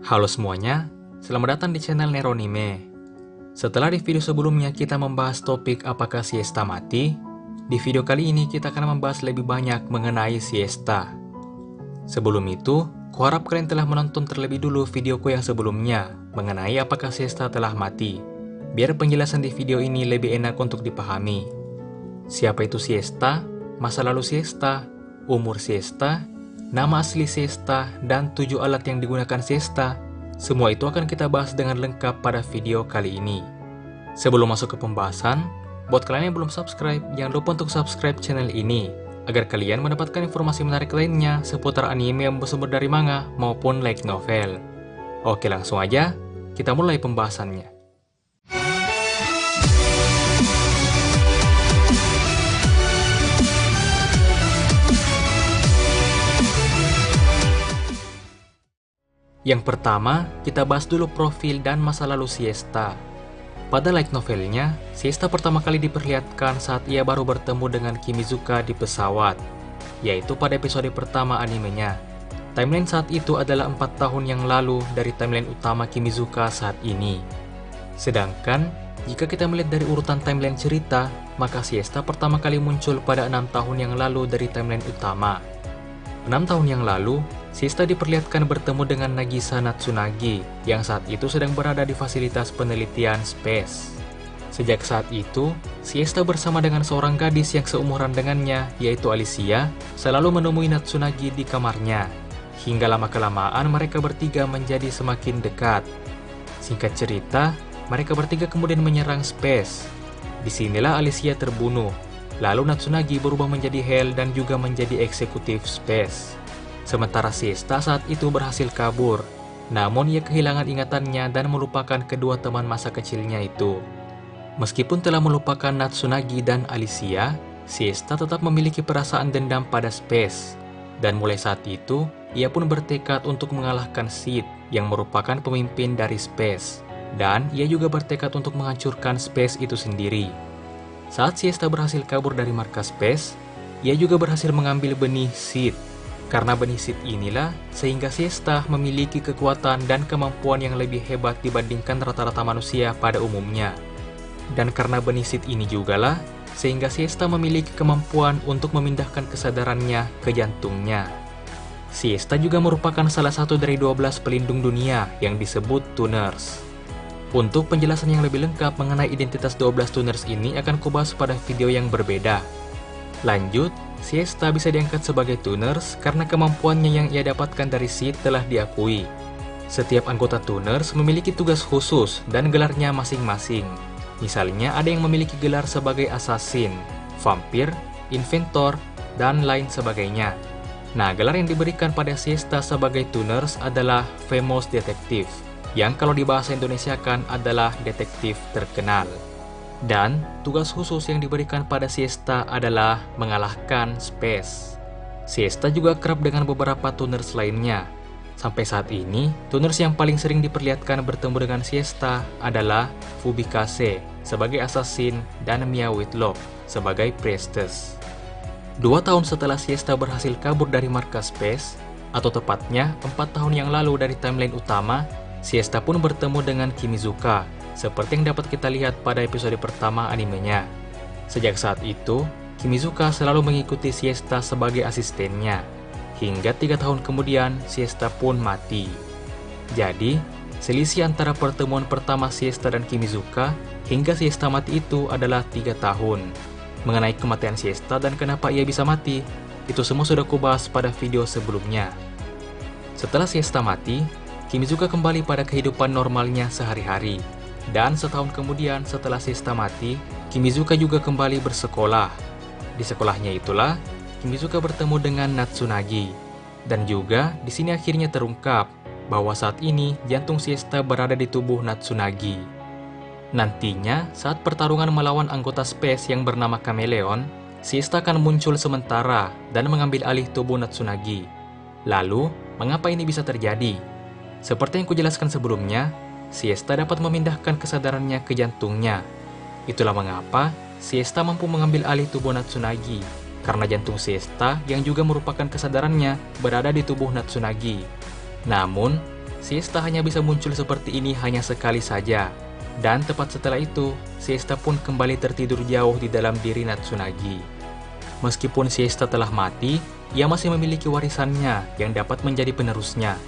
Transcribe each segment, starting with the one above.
Halo semuanya, selamat datang di channel Neronime. Setelah di video sebelumnya kita membahas topik apakah siesta mati, di video kali ini kita akan membahas lebih banyak mengenai siesta. Sebelum itu, kuharap kalian telah menonton terlebih dulu videoku yang sebelumnya mengenai apakah siesta telah mati, biar penjelasan di video ini lebih enak untuk dipahami. Siapa itu siesta, masa lalu siesta, umur siesta, nama asli siesta, dan 7 alat yang digunakan siesta, semua itu akan kita bahas dengan lengkap pada video kali ini. Sebelum masuk ke pembahasan, buat kalian yang belum subscribe, jangan lupa untuk subscribe channel ini, agar kalian mendapatkan informasi menarik lainnya seputar anime yang bersumber dari manga maupun light novel. Oke, langsung aja, kita mulai pembahasannya. Yang pertama, kita bahas dulu profil dan masa lalu siesta. Pada light novelnya, siesta pertama kali diperlihatkan saat ia baru bertemu dengan Kimizuka di pesawat, yaitu pada episode pertama animenya. Timeline saat itu adalah 4 tahun yang lalu dari timeline utama Kimizuka saat ini. Sedangkan, jika kita melihat dari urutan timeline cerita, maka siesta pertama kali muncul pada 6 tahun yang lalu dari timeline utama. 6 tahun yang lalu, siesta diperlihatkan bertemu dengan Nagisa Natsunagi yang saat itu sedang berada di fasilitas penelitian space. Sejak saat itu, siesta bersama dengan seorang gadis yang seumuran dengannya, yaitu Alicia, selalu menemui Natsunagi di kamarnya. Hingga lama-kelamaan mereka bertiga menjadi semakin dekat. Singkat cerita, mereka bertiga kemudian menyerang space. Disinilah Alicia terbunuh. Lalu Natsunagi berubah menjadi Hell dan juga menjadi eksekutif space. Sementara siesta saat itu berhasil kabur, namun ia kehilangan ingatannya dan melupakan kedua teman masa kecilnya itu. Meskipun telah melupakan Natsunagi dan Alicia, siesta tetap memiliki perasaan dendam pada space. Dan mulai saat itu, ia pun bertekad untuk mengalahkan Sid yang merupakan pemimpin dari space. Dan ia juga bertekad untuk menghancurkan space itu sendiri. Saat siesta berhasil kabur dari markas space, ia juga berhasil mengambil benih Sid. Karena benih Sid inilah, sehingga siesta memiliki kekuatan dan kemampuan yang lebih hebat dibandingkan rata-rata manusia pada umumnya. Dan karena benih Sid ini jugalah, sehingga siesta memiliki kemampuan untuk memindahkan kesadarannya ke jantungnya. Siesta juga merupakan salah satu dari 12 pelindung dunia yang disebut Tuners. Untuk penjelasan yang lebih lengkap mengenai identitas 12 Tuners ini akan kubahas pada video yang berbeda. Lanjut, siesta bisa diangkat sebagai Tuners karena kemampuannya yang ia dapatkan dari Sid telah diakui. Setiap anggota Tuners memiliki tugas khusus dan gelarnya masing-masing. Misalnya ada yang memiliki gelar sebagai Assassin, Vampir, Inventor, dan lain sebagainya. Nah, gelar yang diberikan pada siesta sebagai Tuners adalah Famous Detective, yang kalau di bahasa Indonesia kan adalah detektif terkenal. Dan tugas khusus yang diberikan pada siesta adalah mengalahkan space. Siesta juga kerap dengan beberapa Tuners lainnya. Sampai saat ini, Tuners yang paling sering diperlihatkan bertemu dengan siesta adalah Fubikase sebagai assassin dan Mia Whitlock sebagai priestess. 2 tahun setelah siesta berhasil kabur dari markas space, atau tepatnya 4 tahun yang lalu dari timeline utama, siesta pun bertemu dengan Kimizuka, seperti yang dapat kita lihat pada episode pertama animenya. Sejak saat itu, Kimizuka selalu mengikuti siesta sebagai asistennya. Hingga 3 tahun kemudian, siesta pun mati. Jadi, selisih antara pertemuan pertama siesta dan Kimizuka hingga siesta mati itu adalah 3 tahun. Mengenai kematian siesta dan kenapa ia bisa mati, itu semua sudah kubahas pada video sebelumnya. Setelah siesta mati, Kimizuka kembali pada kehidupan normalnya sehari-hari. Dan setahun kemudian setelah siesta mati, Kimizuka juga kembali bersekolah. Di sekolahnya itulah, Kimizuka bertemu dengan Natsunagi. Dan juga di sini akhirnya terungkap bahwa saat ini jantung siesta berada di tubuh Natsunagi. Nantinya, saat pertarungan melawan anggota space yang bernama Chameleon, siesta akan muncul sementara dan mengambil alih tubuh Natsunagi. Lalu, mengapa ini bisa terjadi? Seperti yang kujelaskan sebelumnya, siesta dapat memindahkan kesadarannya ke jantungnya. Itulah mengapa siesta mampu mengambil alih tubuh Natsunagi, karena jantung siesta yang juga merupakan kesadarannya berada di tubuh Natsunagi. Namun, siesta hanya bisa muncul seperti ini hanya sekali saja. Dan tepat setelah itu, siesta pun kembali tertidur jauh di dalam diri Natsunagi. Meskipun siesta telah mati, ia masih memiliki warisannya yang dapat menjadi penerusnya.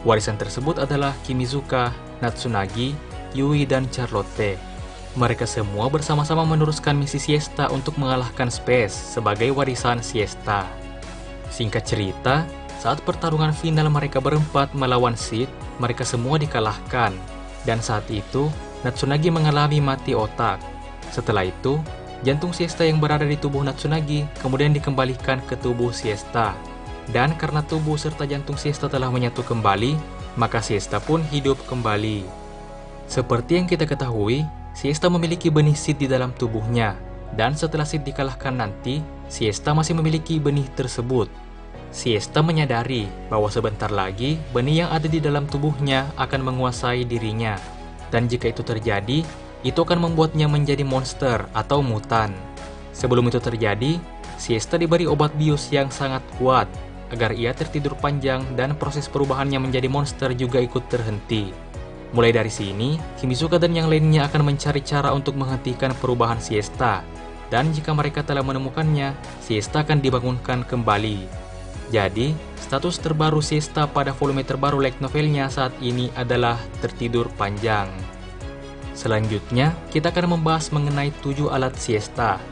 Warisan tersebut adalah Kimizuka, Natsunagi, Yui, dan Charlotte. Mereka semua bersama-sama meneruskan misi siesta untuk mengalahkan Space sebagai warisan siesta. Singkat cerita, saat pertarungan final mereka berempat melawan Sid, mereka semua dikalahkan. Dan saat itu, Natsunagi mengalami mati otak. Setelah itu, jantung siesta yang berada di tubuh Natsunagi kemudian dikembalikan ke tubuh siesta. Dan karena tubuh serta jantung siesta telah menyatu kembali, maka siesta pun hidup kembali. Seperti yang kita ketahui, siesta memiliki benih Sid di dalam tubuhnya. Dan setelah Sid dikalahkan nanti, siesta masih memiliki benih tersebut. Siesta menyadari bahwa sebentar lagi benih yang ada di dalam tubuhnya akan menguasai dirinya. Dan jika itu terjadi, itu akan membuatnya menjadi monster atau mutan. Sebelum itu terjadi, siesta diberi obat bius yang sangat kuat agar ia tertidur panjang dan proses perubahannya menjadi monster juga ikut terhenti. Mulai dari sini, Kimizuka dan yang lainnya akan mencari cara untuk menghentikan perubahan siesta. Dan jika mereka telah menemukannya, siesta akan dibangunkan kembali. Jadi, status terbaru siesta pada volume terbaru light novelnya saat ini adalah tertidur panjang. Selanjutnya, kita akan membahas mengenai 7 alat siesta.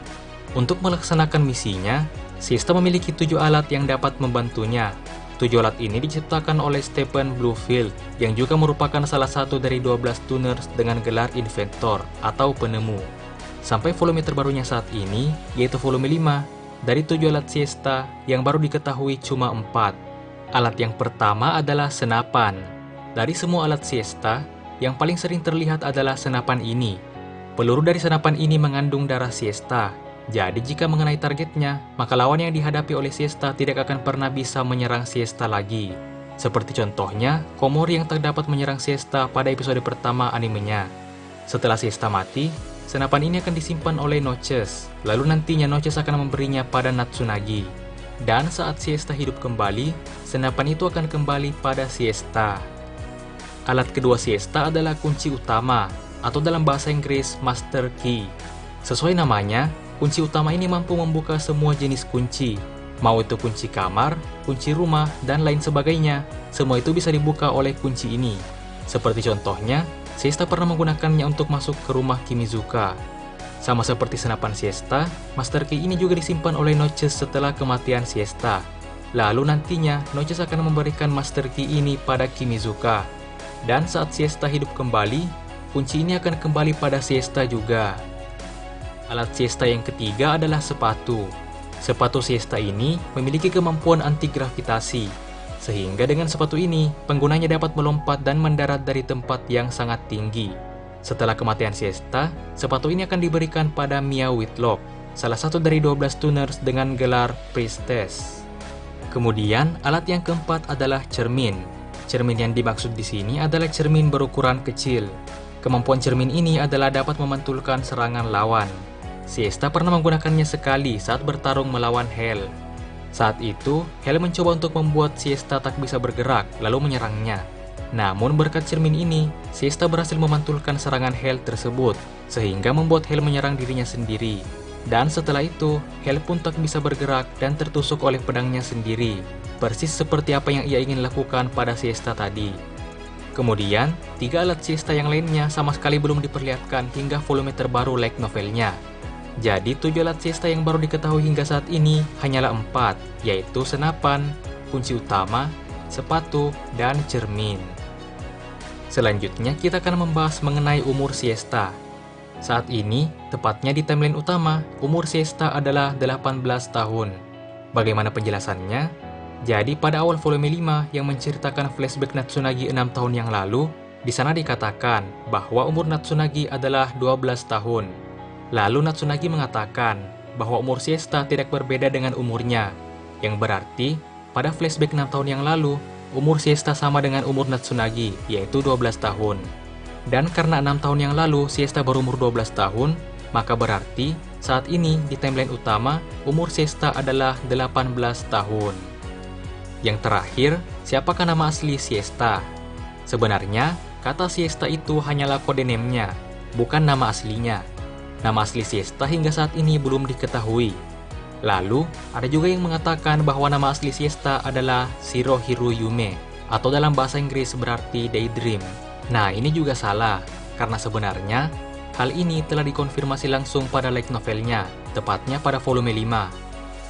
Untuk melaksanakan misinya, siesta memiliki 7 alat yang dapat membantunya. 7 alat ini diciptakan oleh Stephen Bluefield, yang juga merupakan salah satu dari 12 tuners dengan gelar inventor atau penemu. Sampai volume terbarunya saat ini, yaitu volume 5, dari 7 alat siesta yang baru diketahui cuma 4. Alat yang pertama adalah senapan. Dari semua alat siesta, yang paling sering terlihat adalah senapan ini. Peluru dari senapan ini mengandung darah siesta. Jadi jika mengenai targetnya, maka lawan yang dihadapi oleh siesta tidak akan pernah bisa menyerang siesta lagi. Seperti contohnya, Komori yang tak dapat menyerang siesta pada episode pertama animenya. Setelah siesta mati, senapan ini akan disimpan oleh Notches, lalu nantinya Notches akan memberinya pada Natsunagi. Dan saat siesta hidup kembali, senapan itu akan kembali pada siesta. Alat kedua siesta adalah kunci utama, atau dalam bahasa Inggris, Master Key. Sesuai namanya, kunci utama ini mampu membuka semua jenis kunci. Mau itu kunci kamar, kunci rumah, dan lain sebagainya, semua itu bisa dibuka oleh kunci ini. Seperti contohnya, siesta pernah menggunakannya untuk masuk ke rumah Kimizuka. Sama seperti senapan siesta, Master Key ini juga disimpan oleh Notches setelah kematian siesta. Lalu nantinya, Notches akan memberikan Master Key ini pada Kimizuka. Dan saat siesta hidup kembali, kunci ini akan kembali pada siesta juga. Alat siesta yang ketiga adalah sepatu. Sepatu siesta ini memiliki kemampuan anti-gravitasi, sehingga dengan sepatu ini, penggunanya dapat melompat dan mendarat dari tempat yang sangat tinggi. Setelah kematian siesta, sepatu ini akan diberikan pada Mia Whitlock, salah satu dari 12 tuners dengan gelar Priestess. Kemudian, alat yang keempat adalah cermin. Cermin yang dimaksud di sini adalah cermin berukuran kecil. Kemampuan cermin ini adalah dapat memantulkan serangan lawan. Siesta pernah menggunakannya sekali saat bertarung melawan Hell. Saat itu, Hell mencoba untuk membuat Siesta tak bisa bergerak, lalu menyerangnya. Namun berkat cermin ini, Siesta berhasil memantulkan serangan Hell tersebut, sehingga membuat Hell menyerang dirinya sendiri. Dan setelah itu, Hell pun tak bisa bergerak dan tertusuk oleh pedangnya sendiri, persis seperti apa yang ia ingin lakukan pada Siesta tadi. Kemudian, 3 alat Siesta yang lainnya sama sekali belum diperlihatkan hingga volume terbaru light novelnya. Jadi 7 alat siesta yang baru diketahui hingga saat ini hanyalah 4, yaitu senapan, kunci utama, sepatu, dan cermin. Selanjutnya kita akan membahas mengenai umur siesta. Saat ini, tepatnya di timeline utama, umur siesta adalah 18 tahun. Bagaimana penjelasannya? Jadi pada awal volume 5 yang menceritakan flashback Natsunagi 6 tahun yang lalu, di sana dikatakan bahwa umur Natsunagi adalah 12 tahun. Lalu Natsunagi mengatakan bahwa umur Siesta tidak berbeda dengan umurnya, yang berarti pada flashback 6 tahun yang lalu, umur Siesta sama dengan umur Natsunagi, yaitu 12 tahun. Dan karena 6 tahun yang lalu Siesta baru umur 12 tahun, maka berarti saat ini di timeline utama, umur Siesta adalah 18 tahun. Yang terakhir, siapakah nama asli Siesta? Sebenarnya, kata siesta itu hanyalah kode name-nya, bukan nama aslinya. Nama asli siesta hingga saat ini belum diketahui. Lalu, ada juga yang mengatakan bahwa nama asli siesta adalah Shirohiro Yume, atau dalam bahasa Inggris berarti daydream. Nah, ini juga salah, karena sebenarnya hal ini telah dikonfirmasi langsung pada light novelnya, tepatnya pada volume 5.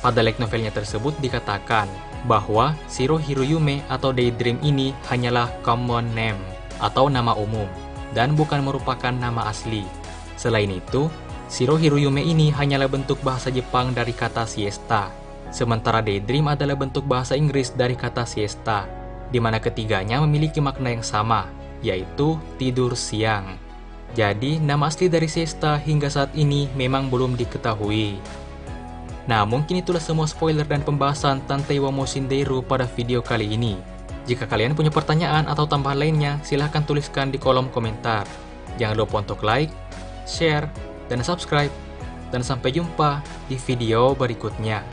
Pada light novelnya tersebut dikatakan bahwa Shirohiro Yume atau daydream ini hanyalah common name, atau nama umum, dan bukan merupakan nama asli. Selain itu, Shirohiro Yume ini hanyalah bentuk bahasa Jepang dari kata siesta, sementara daydream adalah bentuk bahasa Inggris dari kata siesta, di mana ketiganya memiliki makna yang sama, yaitu tidur siang. Jadi, nama asli dari siesta hingga saat ini memang belum diketahui. Nah, mungkin itulah semua spoiler dan pembahasan Tantei wa Moushinderu pada video kali ini. Jika kalian punya pertanyaan atau tambahan lainnya, silahkan tuliskan di kolom komentar. Jangan lupa untuk like, share, dan subscribe. Dan sampai jumpa di video berikutnya.